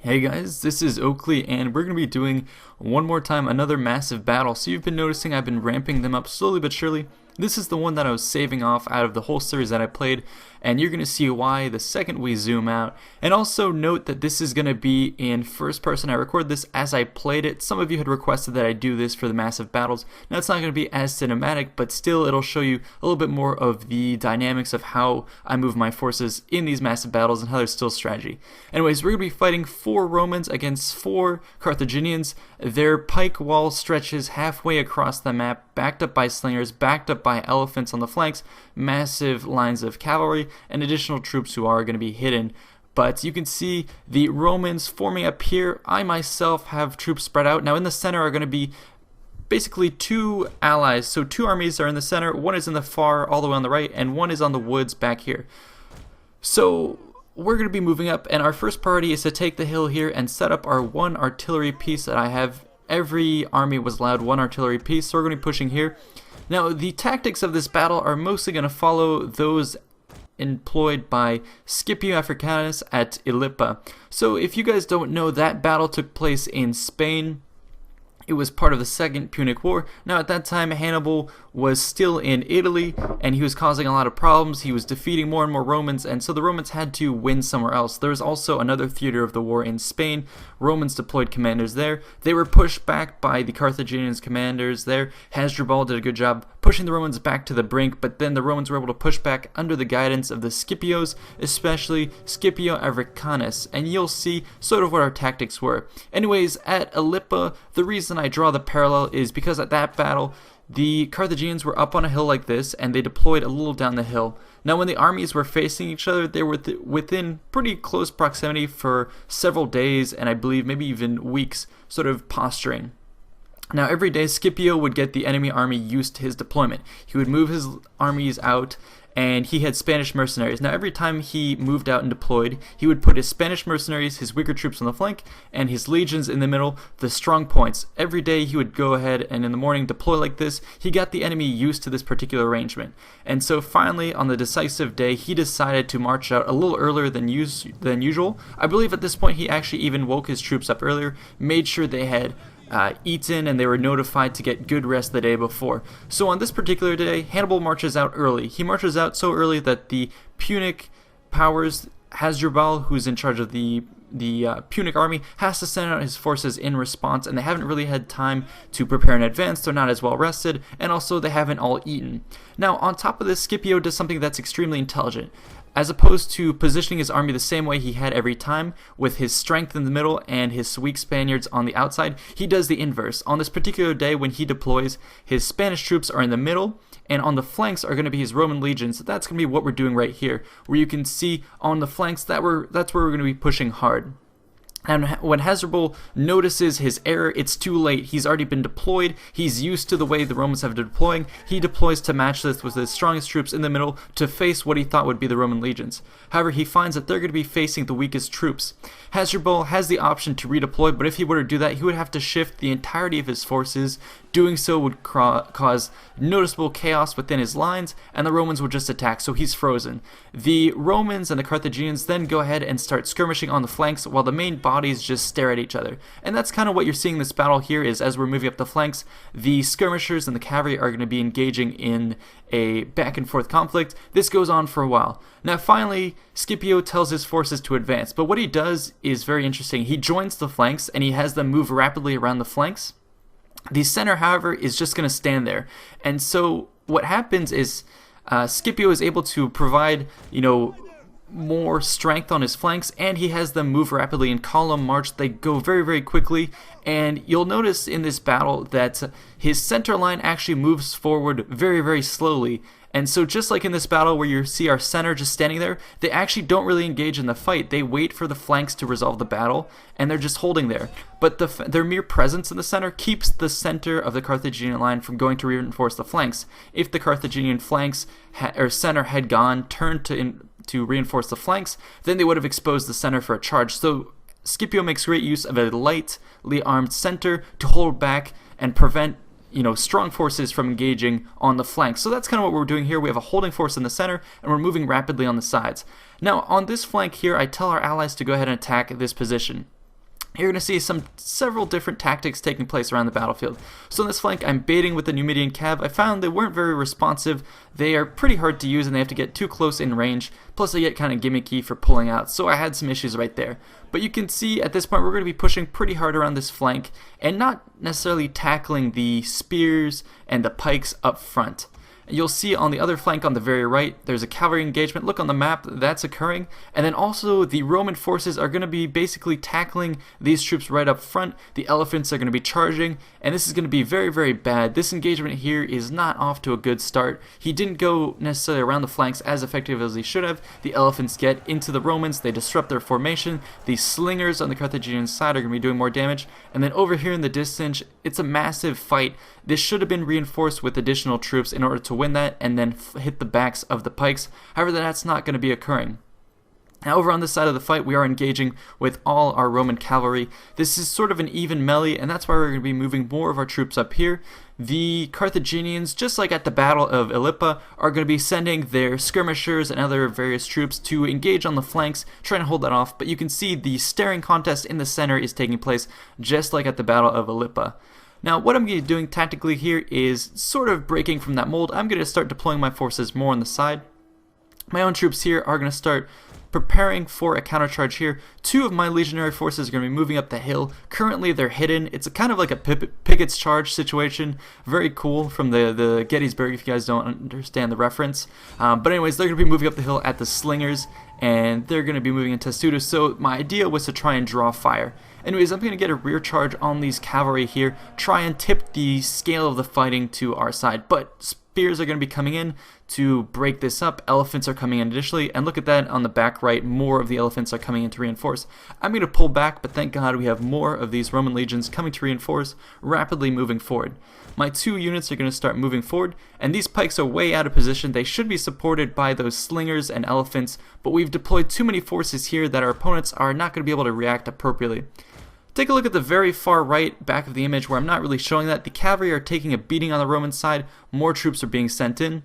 Hey guys, this is Oakley and we're going to be doing one more time another massive battle. So you've been noticing I've been ramping them up slowly but surely. This is the one that I was saving off out of the whole series that I played, and you're going to see why the second we zoom out. And also note that this is going to be in first person. I recorded this as I played it. Some of you had requested that I do this for the massive battles. Now it's not going to be as cinematic, but still it'll show you a little bit more of the dynamics of how I move my forces in these massive battles and how there's still strategy. Anyways, we're going to be fighting 4 Romans against 4 Carthaginians. Their pike wall stretches halfway across the map, backed up by slingers, backed up by elephants on the flanks, massive lines of cavalry, and additional troops who are going to be hidden. But you can see the Romans forming up here. I myself have troops spread out. Now in the center are going to be basically 2 allies. So 2 armies are in the center. One is in the far, all the way on the right, and one is on the woods back here. So we're going to be moving up, and our first priority is to take the hill here and set up our 1 artillery piece that I have. Every army was allowed 1 artillery piece, so we're going to be pushing here. Now, the tactics of this battle are mostly going to follow those employed by Scipio Africanus at Ilipa. So if you guys don't know, that battle took place in Spain. It was part of the Second Punic War. Now at that time Hannibal was still in Italy and he was causing a lot of problems. He was defeating more and more Romans, and so the Romans had to win somewhere else. There was also another theater of the war in Spain. Romans deployed commanders there. They were pushed back by the Carthaginians commanders there. Hasdrubal did a good job pushing the Romans back to the brink, but then the Romans were able to push back under the guidance of the Scipios, especially Scipio Africanus, and you'll see sort of what our tactics were. Anyways, at Ilipa, the reason I draw the parallel is because at that battle, the Carthaginians were up on a hill like this, and they deployed a little down the hill. Now when the armies were facing each other, they were within pretty close proximity for several days, and I believe maybe even weeks, sort of posturing. Now every day Scipio would get the enemy army used to his deployment. He would move his armies out, and he had Spanish mercenaries. Now every time he moved out and deployed, he would put his Spanish mercenaries, his weaker troops on the flank, and his legions in the middle, the strong points. Every day he would go ahead and in the morning deploy like this. He got the enemy used to this particular arrangement. And so finally on the decisive day, he decided to march out a little earlier than usual. I believe at this point he actually even woke his troops up earlier, made sure they had eaten, and they were notified to get good rest the day before. So on this particular day, Hannibal marches out early. He marches out so early that the Punic powers, Hasdrubal, who's in charge of the Punic army, has to send out his forces in response, and they haven't really had time to prepare in advance. They're not as well rested, and also they haven't all eaten. Now on top of this, Scipio does something that's extremely intelligent. As opposed to positioning his army the same way he had every time, with his strength in the middle and his weak Spaniards on the outside, he does the inverse. On this particular day when he deploys, his Spanish troops are in the middle, and on the flanks are going to be his Roman legions. So that's going to be what we're doing right here, where you can see on the flanks that's where we're going to be pushing hard. And when Hasdrubal notices his error, it's too late. He's already been deployed. He's used to the way the Romans have been deploying. He deploys to match this with his strongest troops in the middle to face what he thought would be the Roman legions. However, he finds that they're going to be facing the weakest troops. Hasdrubal has the option to redeploy, but if he were to do that, he would have to shift the entirety of his forces. Doing so would cause noticeable chaos within his lines, and the Romans would just attack, so he's frozen. The Romans and the Carthaginians then go ahead and start skirmishing on the flanks, while the main bodies just stare at each other. And that's kind of what you're seeing in this battle here, is as we're moving up the flanks, the skirmishers and the cavalry are going to be engaging in a back and forth conflict. This goes on for a while. Now finally, Scipio tells his forces to advance, but what he does is very interesting. He joins the flanks and he has them move rapidly around the flanks. The center, however, is just going to stand there. And so what happens is Scipio is able to provide, more strength on his flanks, and he has them move rapidly in column march. They go very, very quickly, and you'll notice in this battle that his center line actually moves forward very, very slowly. And so just like in this battle where you see our center just standing there, they actually don't really engage in the fight. They wait for the flanks to resolve the battle, and they're just holding there. But their mere presence in the center keeps the center of the Carthaginian line from going to reinforce the flanks. If the Carthaginian flanks or center had turned to reinforce the flanks, then they would have exposed the center for a charge. So Scipio makes great use of a lightly armed center to hold back and prevent strong forces from engaging on the flanks. So that's kind of what we're doing here. We have a holding force in the center, and we're moving rapidly on the sides. Now, on this flank here, I tell our allies to go ahead and attack this position. you're going to see several different tactics taking place around the battlefield. So in this flank, I'm baiting with the Numidian cav. I found they weren't very responsive. They are pretty hard to use and they have to get too close in range. Plus they get kind of gimmicky for pulling out. So I had some issues right there. But you can see at this point we're going to be pushing pretty hard around this flank and not necessarily tackling the spears and the pikes up front. You'll see on the other flank on the very right, there's a cavalry engagement. Look on the map, that's occurring. And then also the Roman forces are going to be basically tackling these troops right up front. The elephants are going to be charging, and this is going to be very, very bad. This engagement here is not off to a good start. He didn't go necessarily around the flanks as effective as he should have. The elephants get into the Romans, they disrupt their formation. The slingers on the Carthaginian side are going to be doing more damage. And then over here in the distance, it's a massive fight. This should have been reinforced with additional troops in order to win that and then hit the backs of the pikes. However, that's not going to be occurring. Now over on this side of the fight, we are engaging with all our Roman cavalry. This is sort of an even melee, and that's why we're going to be moving more of our troops up here. The Carthaginians, just like at the Battle of Ilipa, are going to be sending their skirmishers and other various troops to engage on the flanks, trying to hold that off. But you can see the staring contest in the center is taking place, just like at the Battle of Ilipa. Now, what I'm going to be doing tactically here is sort of breaking from that mold. I'm going to start deploying my forces more on the side. My own troops here are going to start preparing for a countercharge here. Two of my legionary forces are going to be moving up the hill. Currently, they're hidden. It's kind of like a Pickett's charge situation. Very cool from the Gettysburg, if you guys don't understand the reference. But anyways, they're going to be moving up the hill at the slingers, and they're going to be moving in Testudo. So my idea was to try and draw fire. Anyways, I'm going to get a rear charge on these cavalry here, try and tip the scale of the fighting to our side. But spears are going to be coming in to break this up. Elephants are coming in additionally, and look at that on the back right, more of the elephants are coming in to reinforce. I'm going to pull back, but thank God we have more of these Roman legions coming to reinforce, rapidly moving forward. My two units are going to start moving forward, and these pikes are way out of position. They should be supported by those slingers and elephants, but we've deployed too many forces here that our opponents are not going to be able to react appropriately. Take a look at the very far right back of the image where I'm not really showing that. The cavalry are taking a beating on the Roman side. More troops are being sent in.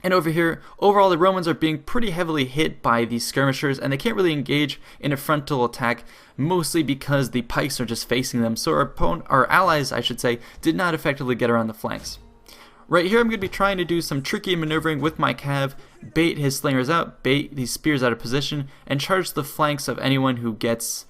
And over here, overall the Romans are being pretty heavily hit by these skirmishers, and they can't really engage in a frontal attack, mostly because the pikes are just facing them. So our allies, I should say, did not effectively get around the flanks. Right here I'm going to be trying to do some tricky maneuvering with my cav, bait his slingers out, bait these spears out of position, and charge the flanks of anyone who gets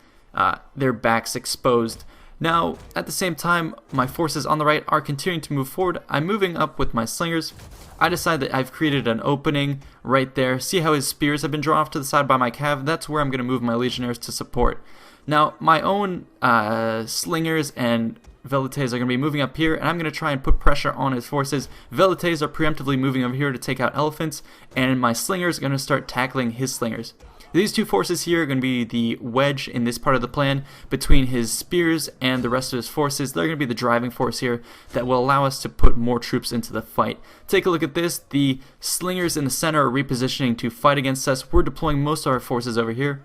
their backs exposed. Now, at the same time, my forces on the right are continuing to move forward. I'm moving up with my slingers. I decide that I've created an opening right there. See how his spears have been drawn off to the side by my cav? That's where I'm going to move my legionnaires to support. Now, my own slingers and velites are going to be moving up here, and I'm going to try and put pressure on his forces. Velites are preemptively moving over here to take out elephants, and my slingers are going to start tackling his slingers. These two forces here are going to be the wedge in this part of the plan between his spears and the rest of his forces. They're going to be the driving force here that will allow us to put more troops into the fight. Take a look at this. The slingers in the center are repositioning to fight against us. We're deploying most of our forces over here.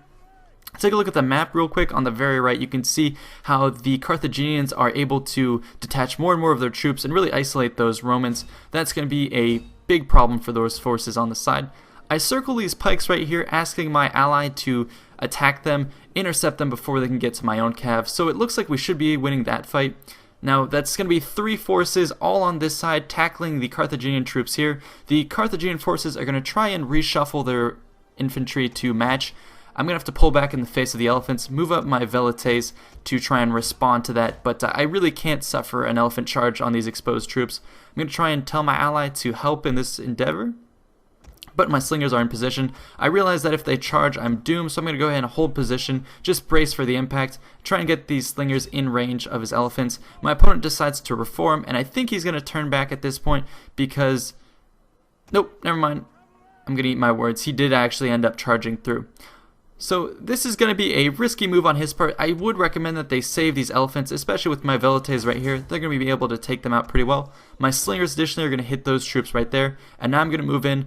Take a look at the map real quick. On the very right, you can see how the Carthaginians are able to detach more and more of their troops and really isolate those Romans. That's going to be a big problem for those forces on the side. I circle these pikes right here, asking my ally to attack them, intercept them before they can get to my own cav. So it looks like we should be winning that fight. Now that's going to be three forces all on this side tackling the Carthaginian troops here. The Carthaginian forces are going to try and reshuffle their infantry to match. I'm going to have to pull back in the face of the elephants, move up my velites to try and respond to that, but I really can't suffer an elephant charge on these exposed troops. I'm going to try and tell my ally to help in this endeavor. But my slingers are in position. I realize that if they charge, I'm doomed, so I'm going to go ahead and hold position, just brace for the impact, try and get these slingers in range of his elephants. My opponent decides to reform, and I think he's going to turn back at this point because... Nope, never mind. I'm going to eat my words. He did actually end up charging through. So this is going to be a risky move on his part. I would recommend that they save these elephants, especially with my velites right here. They're going to be able to take them out pretty well. My slingers additionally are going to hit those troops right there, and now I'm going to move in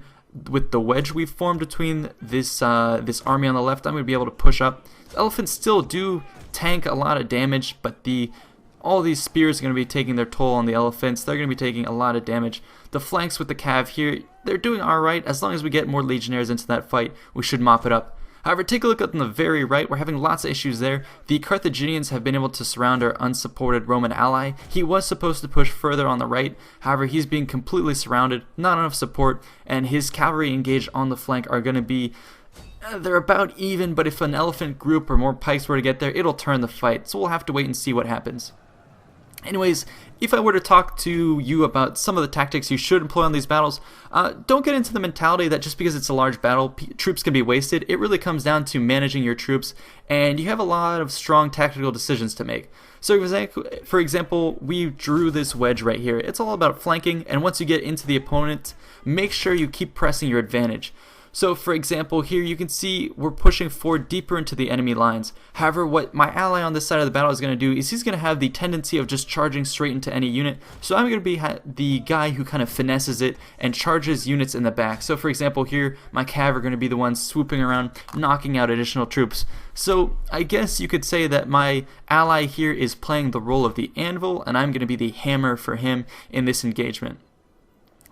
with the wedge we've formed between this army on the left. I'm going to be able to push up. The elephants still do tank a lot of damage, but all these spears are going to be taking their toll on the elephants. They're going to be taking a lot of damage. The flanks with the cav here, they're doing alright. As long as we get more legionnaires into that fight, we should mop it up. However, take a look on the very right. We're having lots of issues there. The Carthaginians have been able to surround our unsupported Roman ally. He was supposed to push further on the right. However, he's being completely surrounded, not enough support, and his cavalry engaged on the flank are going to be they're about even, but if an elephant group or more pikes were to get there, it'll turn the fight. So we'll have to wait and see what happens. Anyways, if I were to talk to you about some of the tactics you should employ on these battles, don't get into the mentality that just because it's a large battle, troops can be wasted. It really comes down to managing your troops, and you have a lot of strong tactical decisions to make. So for example, we drew this wedge right here. It's all about flanking, and once you get into the opponent, make sure you keep pressing your advantage. So for example, here you can see we're pushing forward deeper into the enemy lines. However, what my ally on this side of the battle is going to do is he's going to have the tendency of just charging straight into any unit. So I'm going to be the guy who kind of finesses it and charges units in the back. So for example, here my cav are going to be the ones swooping around, knocking out additional troops. So I guess you could say that my ally here is playing the role of the anvil, and I'm going to be the hammer for him in this engagement.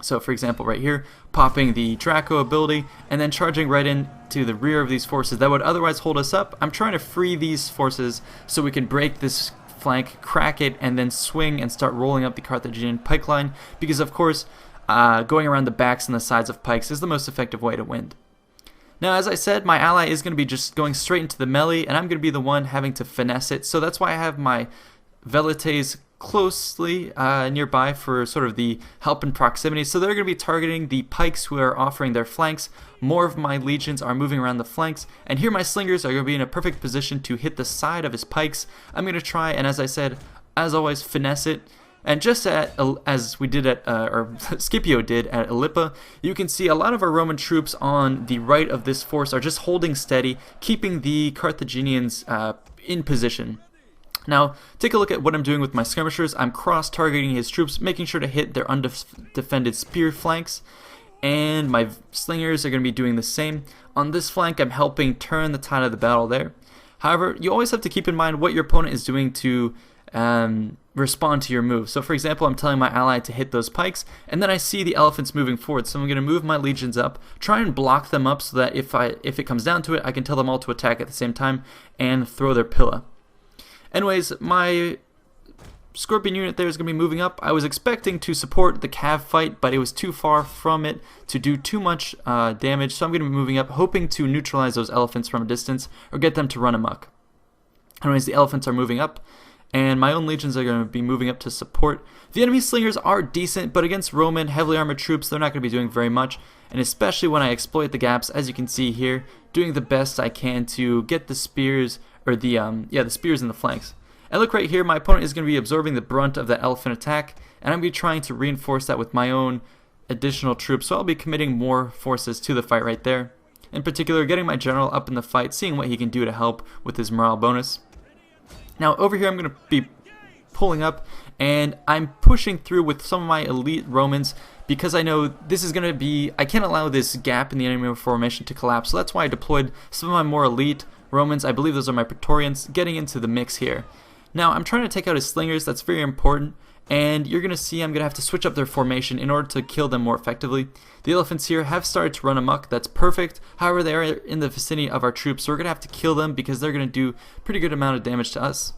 So for example right here, popping the Draco ability and then charging right into the rear of these forces that would otherwise hold us up. I'm trying to free these forces so we can break this flank, crack it, and then swing and start rolling up the Carthaginian pike line, because of course going around the backs and the sides of pikes is the most effective way to win. Now, as I said, my ally is going to be just going straight into the melee, and I'm going to be the one having to finesse it. So that's why I have my Velites closely nearby for sort of the help in proximity. So they're going to be targeting the pikes who are offering their flanks. More of my legions are moving around the flanks, and here my slingers are going to be in a perfect position to hit the side of his pikes. I'm going to try, and as I said, as always, finesse it. And just as we did at, or Scipio did at Ilipa, you can see a lot of our Roman troops on the right of this force are just holding steady, keeping the Carthaginians in position. Now, take a look at what I'm doing with my skirmishers. I'm cross-targeting his troops, making sure to hit their undefended spear flanks, and my slingers are going to be doing the same. On this flank, I'm helping turn the tide of the battle there. However, you always have to keep in mind what your opponent is doing to respond to your move. So for example, I'm telling my ally to hit those pikes, and then I see the elephants moving forward, so I'm going to move my legions up, try and block them up so that if it comes down to it, I can tell them all to attack at the same time and throw their pillar. Anyways, my Scorpion unit there is going to be moving up. I was expecting to support the cav fight, but it was too far from it to do too much damage, so I'm going to be moving up, hoping to neutralize those elephants from a distance or get them to run amok. Anyways, the elephants are moving up, and my own legions are going to be moving up to support. The enemy slingers are decent, but against Roman heavily armored troops, they're not going to be doing very much, and especially when I exploit the gaps, as you can see here, doing the best I can to get the spears, or the spears in the flanks. And look right here, my opponent is going to be absorbing the brunt of that elephant attack, and I'm going to be trying to reinforce that with my own additional troops, so I'll be committing more forces to the fight right there. In particular, getting my general up in the fight, seeing what he can do to help with his morale bonus. Now over here I'm going to be pulling up, and I'm pushing through with some of my elite Romans, because I know this is going to be, I can't allow this gap in the enemy formation to collapse, so that's why I deployed some of my more elite Romans, I believe those are my Praetorians, getting into the mix here. Now I'm trying to take out his slingers, that's very important, and you're going to see I'm going to have to switch up their formation in order to kill them more effectively. The elephants here have started to run amok, that's perfect. However, they are in the vicinity of our troops, so we're going to have to kill them because they're going to do a pretty good amount of damage to us.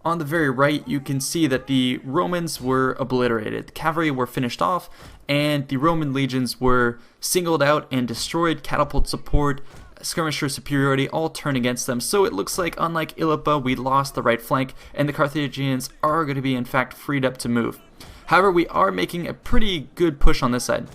On the very right, you can see that the Romans were obliterated. The cavalry were finished off, and the Roman legions were singled out and destroyed. Catapult support, skirmisher superiority all turn against them. So it looks like, unlike Ilipa, we lost the right flank, and the Carthaginians are going to be in fact freed up to move. However, we are making a pretty good push on this side.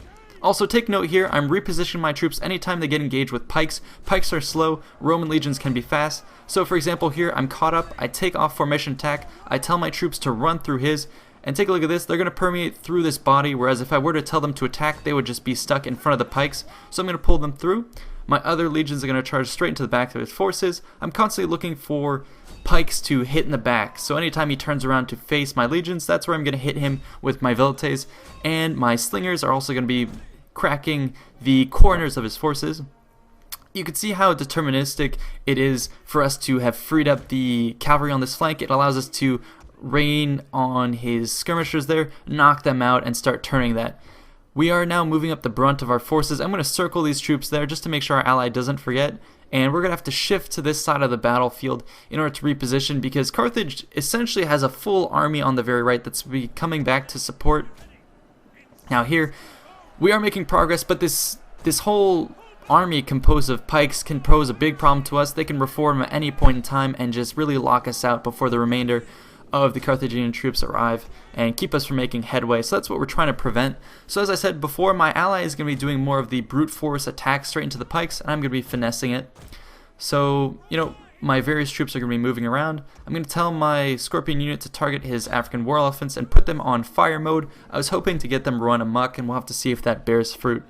Also, take note here, I'm repositioning my troops anytime they get engaged with pikes. Pikes are slow, Roman legions can be fast. So for example here, I'm caught up, I take off formation attack, I tell my troops to run through his, and take a look at this, they're going to permeate through this body, whereas if I were to tell them to attack, they would just be stuck in front of the pikes. So I'm going to pull them through. My other legions are going to charge straight into the back of his forces. I'm constantly looking for pikes to hit in the back, so anytime he turns around to face my legions, that's where I'm going to hit him with my Velites, and my slingers are also going to be cracking the corners of his forces. You can see how deterministic it is for us to have freed up the cavalry on this flank. It allows us to rain on his skirmishers there, knock them out, and start turning that. We are now moving up the brunt of our forces. I'm going to circle these troops there just to make sure our ally doesn't forget. and we're going to have to shift to this side of the battlefield in order to reposition, because Carthage essentially has a full army on the very right that's coming back to support. Now here, we are making progress, but this whole army composed of pikes can pose a big problem to us. They can reform at any point in time and just really lock us out before the remainder of the Carthaginian troops arrive and keep us from making headway. So that's what we're trying to prevent. So as I said before, my ally is going to be doing more of the brute force attack straight into the pikes, and I'm going to be finessing it. So, you know, my various troops are going to be moving around. I'm going to tell my Scorpion unit to target his African war elephants and put them on fire mode. I was hoping to get them run amok, and we'll have to see if that bears fruit.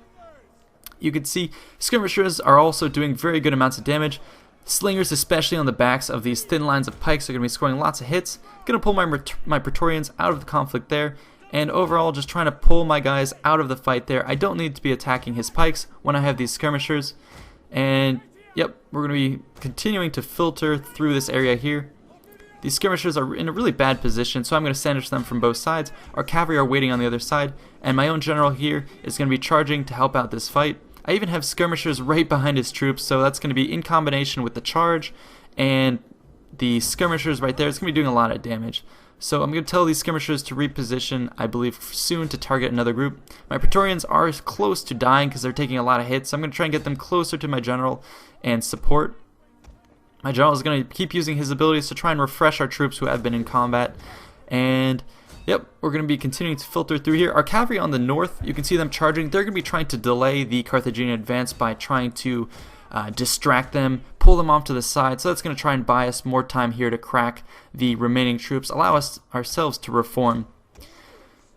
You can see skirmishers are also doing very good amounts of damage. Slingers, especially on the backs of these thin lines of pikes, are going to be scoring lots of hits. Going to pull my Praetorians out of the conflict there, and overall just trying to pull my guys out of the fight there. I don't need to be attacking his pikes when I have these skirmishers. And yep, we're going to be continuing to filter through this area here. These skirmishers are in a really bad position, so I'm going to sandwich them from both sides. Our cavalry are waiting on the other side, and my own general here is going to be charging to help out this fight. I even have skirmishers right behind his troops, so that's going to be in combination with the charge and the skirmishers right there. It's going to be doing a lot of damage. So I'm going to tell these skirmishers to reposition, I believe, soon to target another group. My Praetorians are close to dying because they're taking a lot of hits, so I'm going to try and get them closer to my general and support. My general is going to keep using his abilities to try and refresh our troops who have been in combat. And yep, we're going to be continuing to filter through here. Our cavalry on the north, you can see them charging. They're going to be trying to delay the Carthaginian advance by trying to distract them, pull them off to the side. So that's going to try and buy us more time here to crack the remaining troops, allow us ourselves to reform.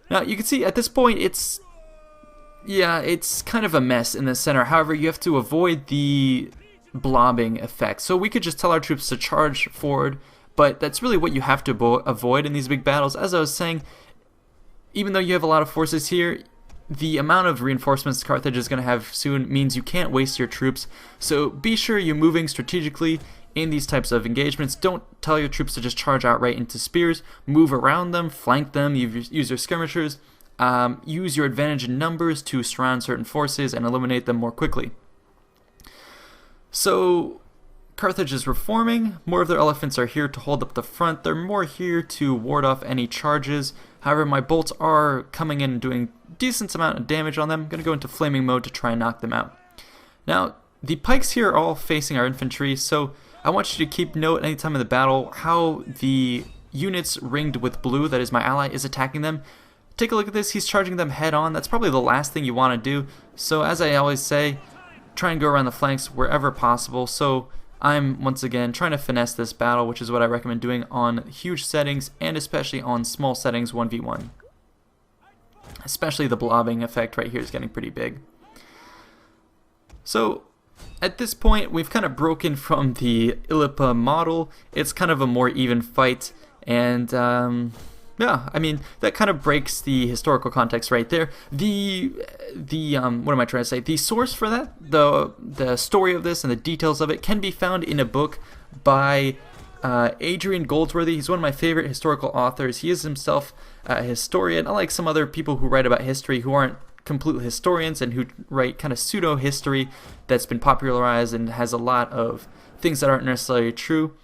Now, you can see at this point, it's kind of a mess in the center. However, you have to avoid the blobbing effect. So we could just tell our troops to charge forward, but that's really what you have to avoid in these big battles. As I was saying, even though you have a lot of forces here, the amount of reinforcements Carthage is going to have soon means you can't waste your troops. So be sure you're moving strategically in these types of engagements. Don't tell your troops to just charge outright into spears. Move around them, flank them, use your skirmishers, use your advantage in numbers to surround certain forces and eliminate them more quickly. So Carthage is reforming. More of their elephants are here to hold up the front. They're more here to ward off any charges. However, my bolts are coming in and doing decent amount of damage on them. I'm going to go into flaming mode to try and knock them out. Now, the pikes here are all facing our infantry, so I want you to keep note anytime in the battle how the units ringed with blue, that is my ally, is attacking them. Take a look at this. He's charging them head on. That's probably the last thing you want to do. So as I always say, try and go around the flanks wherever possible. So I'm once again trying to finesse this battle, which is what I recommend doing on huge settings and especially on small settings 1v1. Especially the blobbing effect right here is getting pretty big. So at this point we've kind of broken from the Ilipa model. It's kind of a more even fight, and yeah, I mean, that kind of breaks the historical context right there. What am I trying to say? The source for that, the story of this and the details of it can be found in a book by Adrian Goldsworthy. He's one of my favorite historical authors. He is himself a historian, unlike some other people who write about history who aren't complete historians and who write kind of pseudo-history that's been popularized and has a lot of things that aren't necessarily true.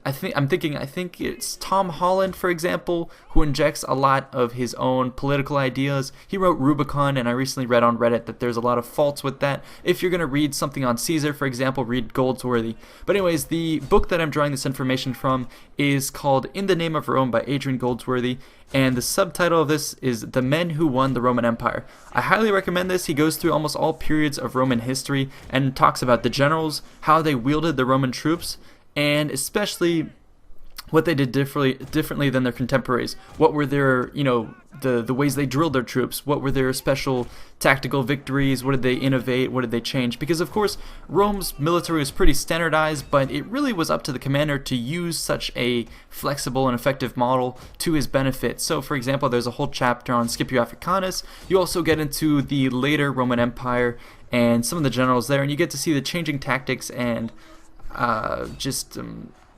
I think it's Tom Holland, for example, who injects a lot of his own political ideas. He wrote Rubicon, and I recently read on Reddit that there's a lot of faults with that. If you're going to read something on Caesar, for example, read Goldsworthy. But anyways, the book that I'm drawing this information from is called In the Name of Rome by Adrian Goldsworthy, and the subtitle of this is The Men Who Won the Roman Empire. I highly recommend this. He goes through almost all periods of Roman history and talks about the generals, how they wielded the Roman troops, and especially what they did differently than their contemporaries. What were their, the ways they drilled their troops? What were their special tactical victories? What did they innovate? What did they change? Because, of course, Rome's military was pretty standardized, but it really was up to the commander to use such a flexible and effective model to his benefit. So, for example, there's a whole chapter on Scipio Africanus. You also get into the later Roman Empire and some of the generals there, and you get to see the changing tactics and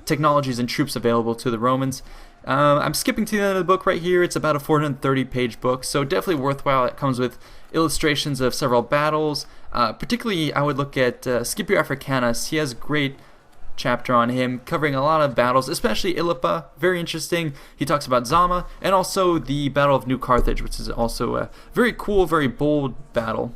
technologies and troops available to the Romans. I'm skipping to the end of the book right here. It's about a 430-page book, so definitely worthwhile. It comes with illustrations of several battles. Particularly, I would look at Scipio Africanus. He has a great chapter on him, covering a lot of battles, especially Ilipa. Very interesting. He talks about Zama, and also the Battle of New Carthage, which is also a very cool, very bold battle.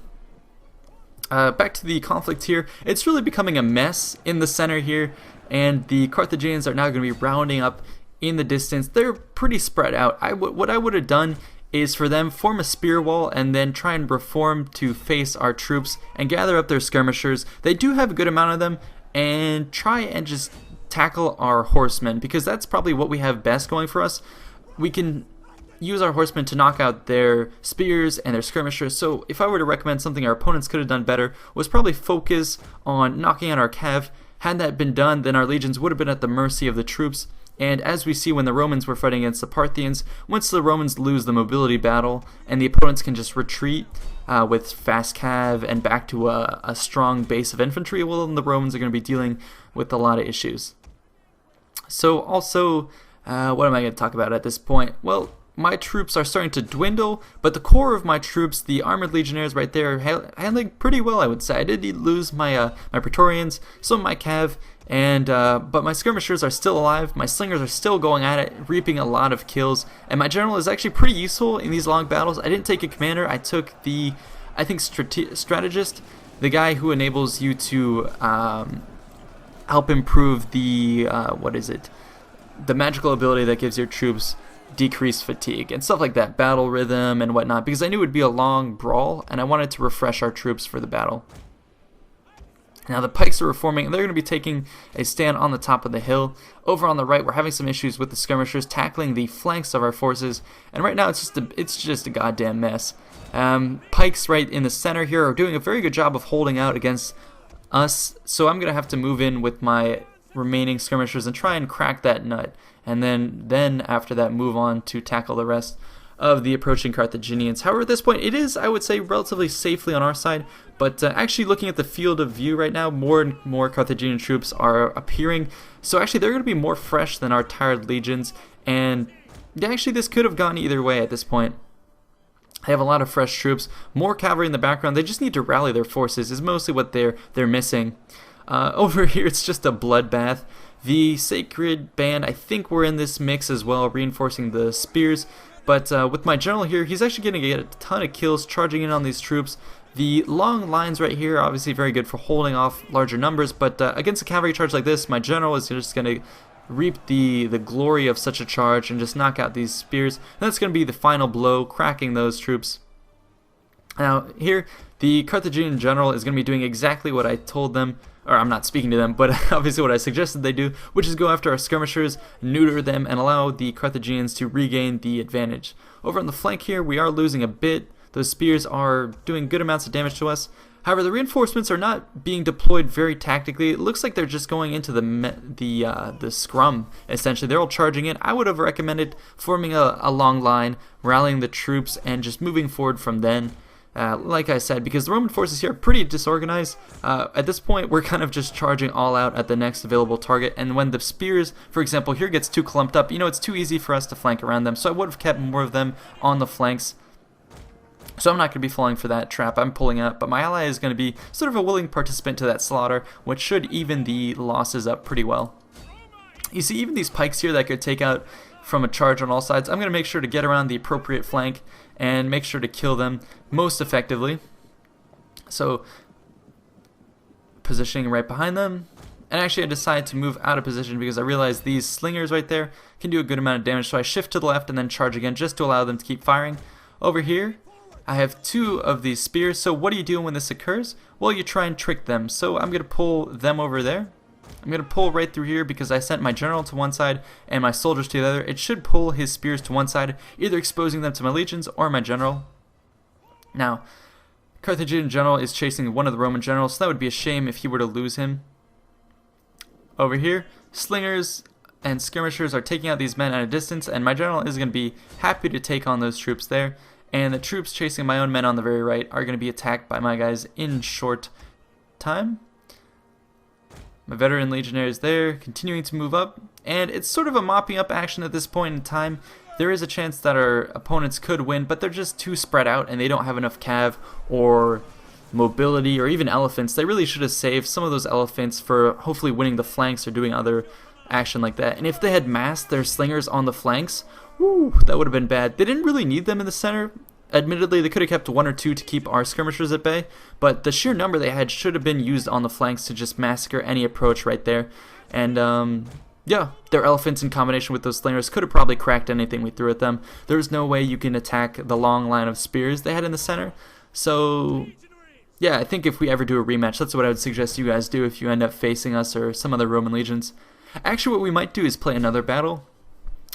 Back to the conflict here. It's really becoming a mess in the center here, and the Carthaginians are now going to be rounding up in the distance. They're pretty spread out. What I would have done is for them form a spear wall and then try and reform to face our troops and gather up their skirmishers. They do have a good amount of them, and try and just tackle our horsemen, because that's probably what we have best going for us. We can use our horsemen to knock out their spears and their skirmishers. So if I were to recommend something our opponents could have done better, was probably focus on knocking out our cav. Had that been done, then our legions would have been at the mercy of the troops. And as we see when the Romans were fighting against the Parthians, once the Romans lose the mobility battle and the opponents can just retreat with fast cav and back to a strong base of infantry, well, then the Romans are going to be dealing with a lot of issues. So also, what am I going to talk about at this point? Well, my troops are starting to dwindle, but the core of my troops, the armored legionnaires right there, are handling pretty well, I would say. I did lose my my Praetorians, some of my cav, and but my skirmishers are still alive. My slingers are still going at it, reaping a lot of kills, and my general is actually pretty useful in these long battles. I didn't take a commander. I took the, I think, strategist, the guy who enables you to help improve the what is it? The magical ability that gives your troops decreased fatigue and stuff like that, battle rhythm and whatnot, because I knew it would be a long brawl and I wanted to refresh our troops for the battle. Now the pikes are reforming, and they're going to be taking a stand on the top of the hill. Over on the right, we're having some issues with the skirmishers tackling the flanks of our forces, and right now it's just a goddamn mess. Pikes right in the center here are doing a very good job of holding out against us, so I'm going to have to move in with my remaining skirmishers and try and crack that nut, and then after that move on to tackle the rest of the approaching Carthaginians. However, at this point it is, I would say, relatively safely on our side, but actually looking at the field of view right now, more and more Carthaginian troops are appearing, so actually they're going to be more fresh than our tired legions, and yeah, actually this could have gone either way at this point. They have a lot of fresh troops, more cavalry in the background. They just need to rally their forces is mostly what they're missing. Over here, it's just a bloodbath. The Sacred Band, I think, we're in this mix as well, reinforcing the spears. But with my general here, he's actually going to get a ton of kills charging in on these troops. The long lines right here are obviously very good for holding off larger numbers, but against a cavalry charge like this, my general is just going to reap the glory of such a charge and just knock out these spears. And that's going to be the final blow, cracking those troops. Now here, the Carthaginian general is going to be doing exactly what I told them, or I'm not speaking to them, but obviously what I suggested they do, which is go after our skirmishers, neuter them, and allow the Carthaginians to regain the advantage. Over on the flank here, we are losing a bit. Those spears are doing good amounts of damage to us. However, the reinforcements are not being deployed very tactically. It looks like they're just going into the scrum, essentially. They're all charging in. I would have recommended forming a long line, rallying the troops, and just moving forward from then. Like I said, because the Roman forces here are pretty disorganized, at this point we're kind of just charging all out at the next available target, and when the spears, for example, here gets too clumped up, it's too easy for us to flank around them, so I would have kept more of them on the flanks. So I'm not going to be falling for that trap. I'm pulling out, but my ally is going to be sort of a willing participant to that slaughter, which should even the losses up pretty well. You see, even these pikes here that I could take out from a charge on all sides, I'm going to make sure to get around the appropriate flank and make sure to kill them most effectively. So, positioning right behind them. And actually I decided to move out of position because I realized these slingers right there can do a good amount of damage, so I shift to the left and then charge again just to allow them to keep firing. Over here, I have two of these spears, so what do you do when this occurs? Well, you try and trick them. So I'm going to pull them over there. I'm going to pull right through here because I sent my general to one side and my soldiers to the other. It should pull his spears to one side, either exposing them to my legions or my general. Now, Carthaginian general is chasing one of the Roman generals, so that would be a shame if he were to lose him. Over here, slingers and skirmishers are taking out these men at a distance, and my general is going to be happy to take on those troops there. And the troops chasing my own men on the very right are going to be attacked by my guys in short time. My veteran legionaries there, continuing to move up, and it's sort of a mopping up action at this point in time. There is a chance that our opponents could win, but they're just too spread out and they don't have enough cav or mobility or even elephants. They really should have saved some of those elephants for hopefully winning the flanks or doing other action like that. And if they had massed their slingers on the flanks, woo, that would have been bad. They didn't really need them in the center. Admittedly, they could have kept 1 or 2 to keep our skirmishers at bay, but the sheer number they had should have been used on the flanks to just massacre any approach right there. And yeah, their elephants in combination with those slingers could have probably cracked anything we threw at them. There's no way you can attack the long line of spears they had in the center. So yeah, I think if we ever do a rematch, that's what I would suggest you guys do if you end up facing us or some other Roman legions. Actually, what we might do is play another battle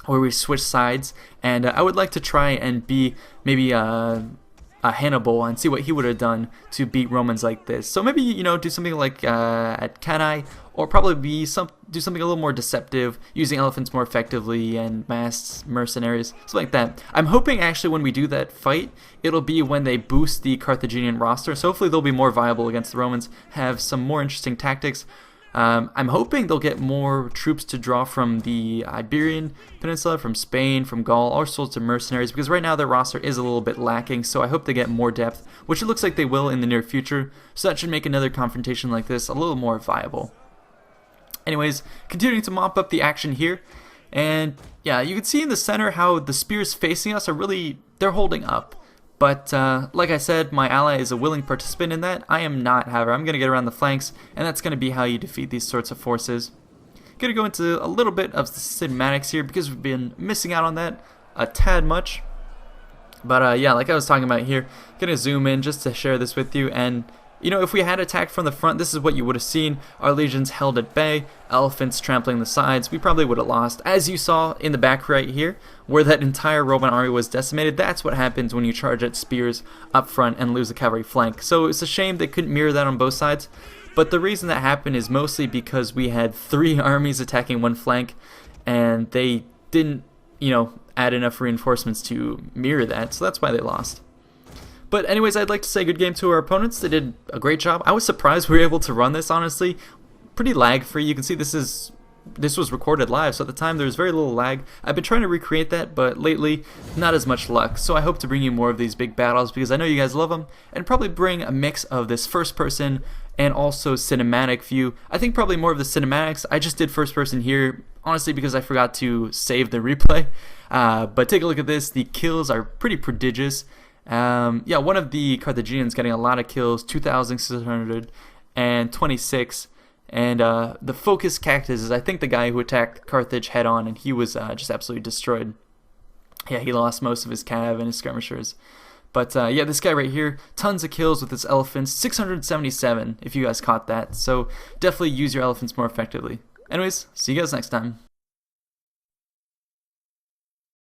where we switch sides, and I would like to try and be maybe a Hannibal and see what he would have done to beat Romans like this. So maybe, you know, do something like at Cannae, or probably do something a little more deceptive, using elephants more effectively and mass mercenaries, something like that. I'm hoping actually when we do that fight, it'll be when they boost the Carthaginian roster, so hopefully they'll be more viable against the Romans, have some more interesting tactics. I'm hoping they'll get more troops to draw from the Iberian Peninsula, from Spain, from Gaul, all sorts of mercenaries, because right now their roster is a little bit lacking, so I hope they get more depth, which it looks like they will in the near future, so that should make another confrontation like this a little more viable. Anyways, continuing to mop up the action here, and yeah, you can see in the center how the spears facing us are really, they're holding up. But like I said, my ally is a willing participant in that. I am not, however. I'm going to get around the flanks, and that's going to be how you defeat these sorts of forces. Going to go into a little bit of the cinematics here because we've been missing out on that a tad much. But yeah, like I was talking about here, going to zoom in just to share this with you. And you know, if we had attacked from the front, this is what you would have seen. Our legions held at bay, elephants trampling the sides. We probably would have lost. As you saw in the back right here, where that entire Roman army was decimated, that's what happens when you charge at spears up front and lose a cavalry flank. So it's a shame they couldn't mirror that on both sides. But the reason that happened is mostly because we had 3 armies attacking one flank, and they didn't, you know, add enough reinforcements to mirror that. So that's why they lost. But anyways, I'd like to say good game to our opponents. They did a great job. I was surprised we were able to run this, honestly. Pretty lag-free. You can see this was recorded live, so at the time there was very little lag. I've been trying to recreate that, but lately, not as much luck. So I hope to bring you more of these big battles because I know you guys love them, and probably bring a mix of this first-person and also cinematic view. I think probably more of the cinematics. I just did first-person here, honestly, because I forgot to save the replay. But take a look at this. The kills are pretty prodigious. Yeah, one of the Carthaginians getting a lot of kills, 2,626, and the focus cactus is I think the guy who attacked Carthage head on, and he was just absolutely destroyed. Yeah, he lost most of his cav and his skirmishers. But yeah, this guy right here, tons of kills with his elephants, 677 if you guys caught that, so definitely use your elephants more effectively. Anyways, see you guys next time.